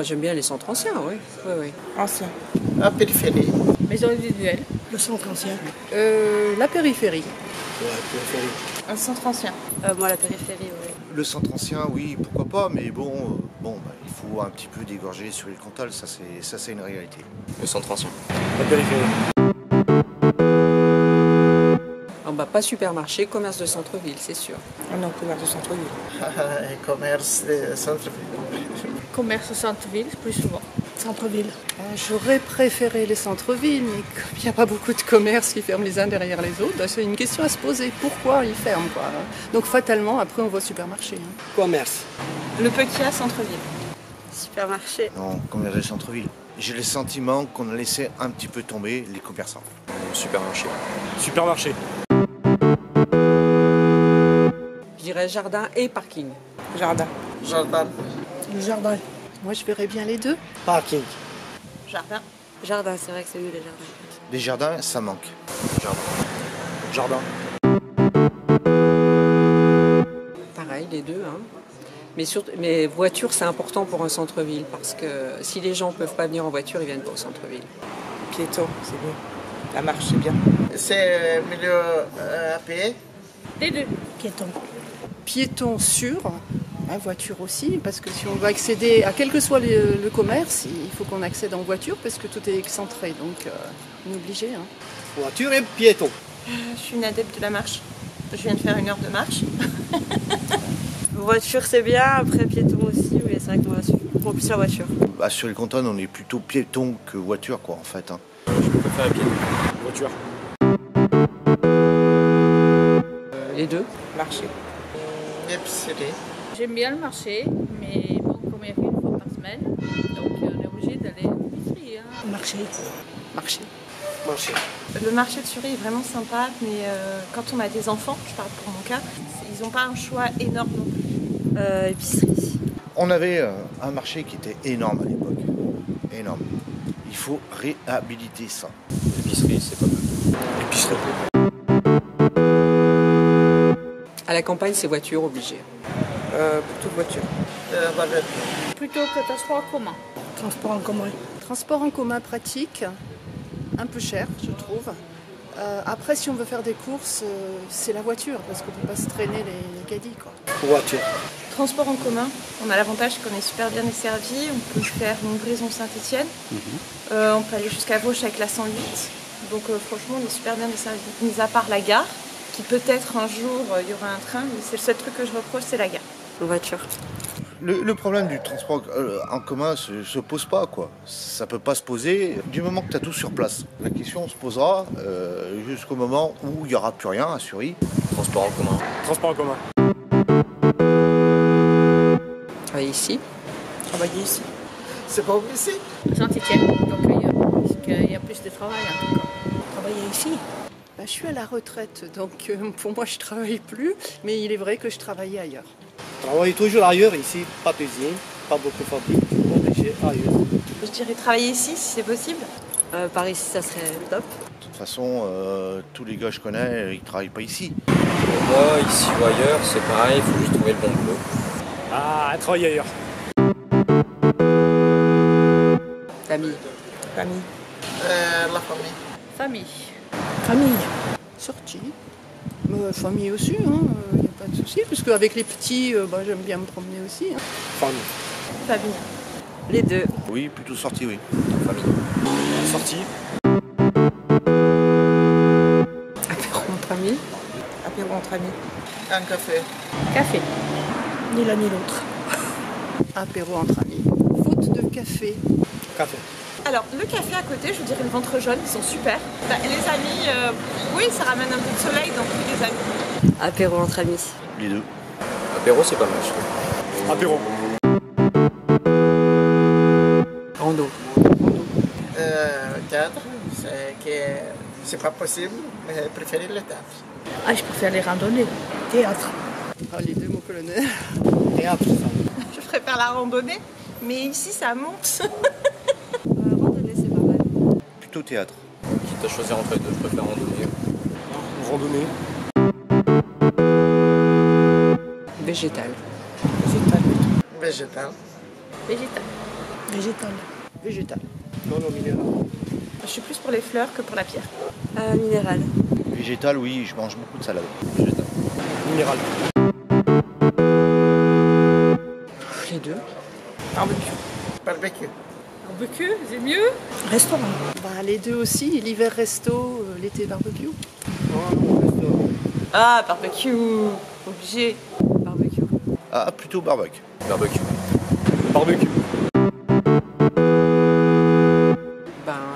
j'aime bien les centres anciens, oui. Oui, oui. Ancien. La périphérie. Maison individuelle. Le centre ancien. La périphérie. La périphérie. Un centre ancien. Moi, la périphérie, oui. Le centre ancien, oui, pourquoi pas, mais bon, il faut un petit peu dégorger sur l'île Cantal, ça c'est une réalité. Le centre ancien. La périphérie. Pas supermarché, commerce de centre-ville, c'est sûr. Ah non, commerce de centre-ville. Commerce de centre-ville. Commerce centre-ville, plus souvent. Centre-ville. J'aurais préféré les centres-villes, mais comme il n'y a pas beaucoup de commerces qui ferment les uns derrière les autres, c'est une question à se poser. Pourquoi ils ferment, quoi. Donc fatalement, après, on va au supermarché. Commerce. Le petit centre-ville. Supermarché. Non, commerce de centre-ville. J'ai le sentiment qu'on a laissé un petit peu tomber les commerçants. Supermarché. Supermarché. Je dirais jardin et parking. Jardin. Jardin. Le jardin. Moi, je verrais bien les deux. Parking. Jardin. Jardin, c'est vrai que c'est mieux les jardins. Les jardins, ça manque. Jardin. Pareil, les deux. Hein. Mais voiture, c'est important pour un centre-ville, parce que si les gens ne peuvent pas venir en voiture, ils viennent pas au centre-ville. Piéton, c'est mieux. La marche, c'est bien. C'est milieu à pied. Les deux. Piéton. Piéton sûr, voiture aussi, parce que si on veut accéder à quel que soit le commerce, il faut qu'on accède en voiture, parce que tout est excentré, donc on est obligé. Hein. Voiture et piéton. Je suis une adepte de la marche. Je viens de faire 1 heure de marche. Voiture, c'est bien. Après, piéton aussi. Oui, c'est vrai que moi, pour plus la voiture. Sur l'île Cantal, on est plutôt piéton que voiture, quoi, en fait. Hein. Je préfère pied. Voiture. Les deux. Marcher. Épicerie. J'aime bien le marché, mais bon, comme il y a qu'une fois par semaine, donc on est obligé d'aller à l'épicerie. Hein. Marché. Marché. Marché. Le marché de Sury est vraiment sympa, mais quand on a des enfants, je parle pour mon cas, ils n'ont pas un choix énorme non plus. Épicerie. On avait un marché qui était énorme à l'époque. Énorme. Il faut réhabiliter ça. L'épicerie, c'est pas mal. Épicerie. À la campagne, c'est voiture obligée. Plutôt voiture. Bavette. Plutôt que transport en commun. Transport en commun. Transport en commun pratique, un peu cher, je trouve. Après, si on veut faire des courses, c'est la voiture, parce qu'on ne peut pas se traîner les caddies, quoi. Voiture. Transport en commun, on a l'avantage qu'on est super bien desservi. On peut faire une livraison Saint-Étienne. On peut aller jusqu'à Vauche avec la 108. Donc franchement, on est super bien desservi. Mis à part la gare, qui peut-être un jour, il y aura un train, mais c'est le seul truc que je reproche, c'est la gare. Voiture. Le problème du transport en commun se pose pas, quoi. Ça peut pas se poser du moment que tu as tout sur place. La question se posera jusqu'au moment où il n'y aura plus rien à Sury. Transport en commun. Transport en commun. Travailler ici. Travailler ici. C'est pas où ici. Saint-Étienne, donc ailleurs, parce qu'il y a plus de travail en tout cas. Travailler ici. Je suis à la retraite, donc pour moi, je ne travaille plus, mais il est vrai que je travaillais ailleurs. Travaille toujours ailleurs, ici, pas d'usine, pas beaucoup de fabriques, obligé ailleurs. Je dirais travailler ici si c'est possible. Par ici, ça serait top. De toute façon, tous les gars que je connais, ils travaillent pas ici. Pour moi, ici ou ailleurs, c'est pareil, il faut juste trouver le bon boulot. Ah, travailler ailleurs. Famille. Famille. La famille. Famille. Famille. Sortie. Famille aussi, il n'y a pas de souci, parce qu'avec les petits, j'aime bien me promener aussi. Hein. Famille. Famille. Les deux. Oui, plutôt sorti, oui. Famille. Sortie. Apéro entre amis. Apéro entre amis. Un café. Café. Ni l'un ni l'autre. Apéro entre amis. Faute de café. Café. Alors, le café à côté, je vous dirais le ventre jaune, ils sont super. Les amis, oui, ça ramène un peu de soleil, donc oui, les amis. Apéro entre amis. Les deux. Apéro, c'est pas mal, je trouve. Apéro. Rando. Théâtre, c'est pas possible, mais je préfère le théâtre. Ah, je préfère les randonnées. Théâtre. Les deux, mon colonel. Théâtre, ça. Je préfère la randonnée, mais ici, ça monte. Randonnée, c'est pas mal. Plutôt théâtre. Quitte à choisir entre les deux, je préfère randonner. Randonnée. Végétal. Végétal. Végétal. Végétal. Végétal. Végétal. Non, minéral. Je suis plus pour les fleurs que pour la pierre. Minéral. Végétal, oui, je mange beaucoup de salade. Minéral. Les deux. Barbecue. Barbecue. Barbecue, c'est mieux. Restaurant. Bah, les deux aussi, l'hiver resto, l'été barbecue. Non, restaurant. Ah, barbecue. Obligé. Barbecue. Ah, plutôt barbecue. Barbecue. Barbecue.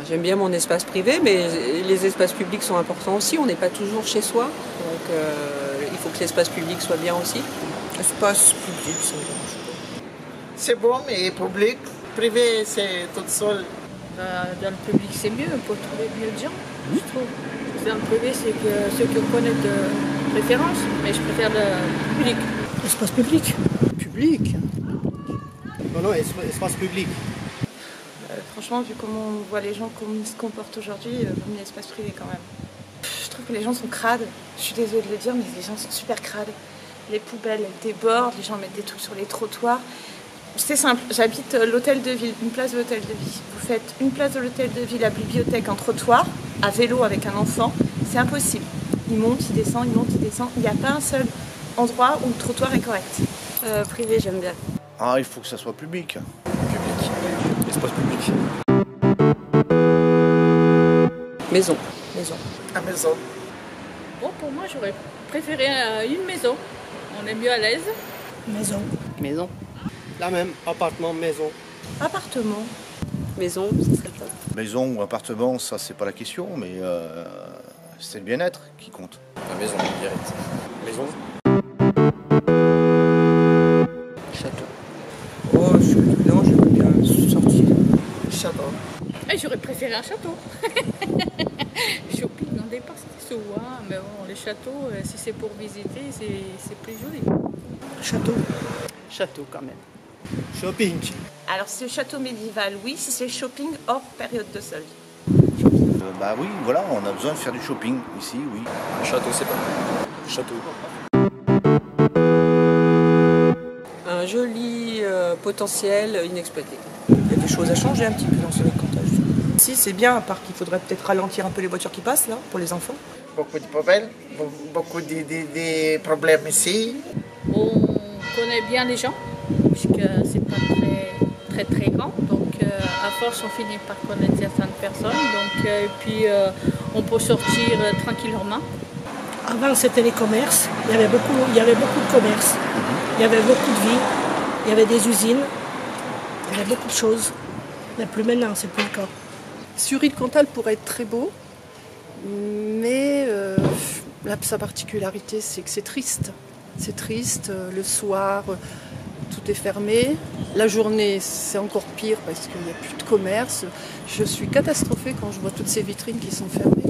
J'aime bien mon espace privé, mais les espaces publics sont importants aussi. On n'est pas toujours chez soi, donc il faut que l'espace public soit bien aussi. Espace public, ça me dérange pas. C'est bon, mais public, privé, c'est tout seul. Dans le public, c'est mieux pour trouver mieux de gens, je trouve. Dans le privé, c'est que ceux qui connaissent de préférence, mais je préfère le public. Espace public. Public. Non, espace public. Franchement, vu comment on voit les gens, comment ils se comportent aujourd'hui, vaut mieux l'espace privé quand même. Je trouve que les gens sont crades. Je suis désolée de le dire, mais les gens sont super crades. Les poubelles, elles débordent, les gens mettent des trucs sur les trottoirs. C'est simple, j'habite l'hôtel de ville, une place de l'hôtel de ville. Vous faites une place de l'hôtel de ville, la bibliothèque en trottoir, à vélo avec un enfant, c'est impossible. Il monte, il descend, il monte, il descend. Il n'y a pas un seul endroit où le trottoir est correct. Privé, j'aime bien. Ah, il faut que ça soit public. Public. Espace public. Maison. Maison. À maison. Bon, pour moi, j'aurais préféré une maison. On est mieux à l'aise. Maison. Maison. La même, appartement, maison. Appartement. Maison, ce serait top. Maison ou appartement, ça c'est pas la question, mais c'est le bien-être qui compte. La maison, direct. Maison. Château. Oh, non, j'aimerais bien sortir. Château. Et j'aurais préféré un château. Shopping, on dépasse les sous, hein. Mais bon, les châteaux, si c'est pour visiter, c'est plus joli. Château. Château quand même. Shopping. Alors, si c'est le château médiéval, oui. Si c'est shopping, hors période de solde. Bah oui, voilà, on a besoin de faire du shopping ici, oui. Un château, c'est pas mal. Château. Un joli potentiel inexploité. Il y a des choses à changer un petit peu dans ce récoltage. Si, c'est bien, à part qu'il faudrait peut-être ralentir un peu les voitures qui passent, là, pour les enfants. Beaucoup de poubelles, beaucoup de problèmes ici. On connaît bien les gens, puisque c'est pas très grand. Donc, à force, on finit par connaître certaines personnes. Donc, et puis, on peut sortir tranquillement. Avant, c'était les commerces. Il y avait beaucoup de commerces. Il y avait beaucoup de vie. Il y avait des usines. Il y avait beaucoup de choses. Mais plus maintenant, c'est plus le cas. Sur-Île-Comtal pourrait être très beau, mais sa particularité, c'est que c'est triste. C'est triste, le soir, tout est fermé. La journée, c'est encore pire parce qu'il n'y a plus de commerce. Je suis catastrophée quand je vois toutes ces vitrines qui sont fermées.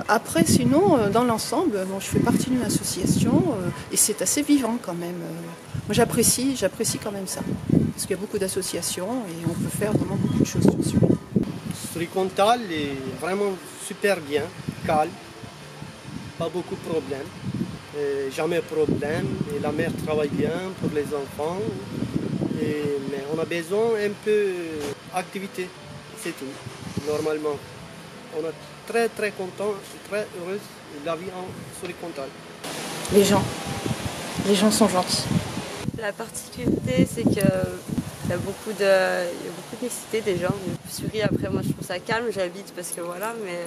Après, sinon, dans l'ensemble, je fais partie d'une association et c'est assez vivant quand même. Moi, j'apprécie quand même ça. Parce qu'il y a beaucoup d'associations et on peut faire vraiment beaucoup de choses dessus. Sur-Île-Comtal est vraiment super bien, calme, pas beaucoup de problèmes, jamais de problème. Et la mère travaille bien pour les enfants, mais on a besoin un peu d'activité, c'est tout, normalement. On est très très content, très heureuse de la vie sur Île-Comtal. Les gens sont gentils. La particularité, c'est qu'il y a beaucoup de mixité des gens. Sur-Île, après, moi, je trouve ça calme. J'habite parce que voilà, mais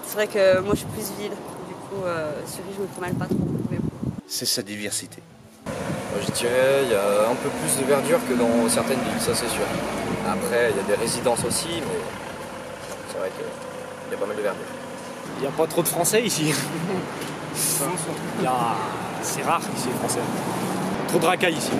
c'est vrai que moi, je suis plus ville. Du coup, Sur-Île, je me promène pas trop. Mais bon. C'est sa diversité. Moi, je dirais il y a un peu plus de verdure que dans certaines villes, ça c'est sûr. Après, il y a des résidences aussi, mais c'est vrai qu'il y a pas mal de verdure. Il n'y a pas trop de Français ici. C'est rare ici les Français. Trop de racailles ici.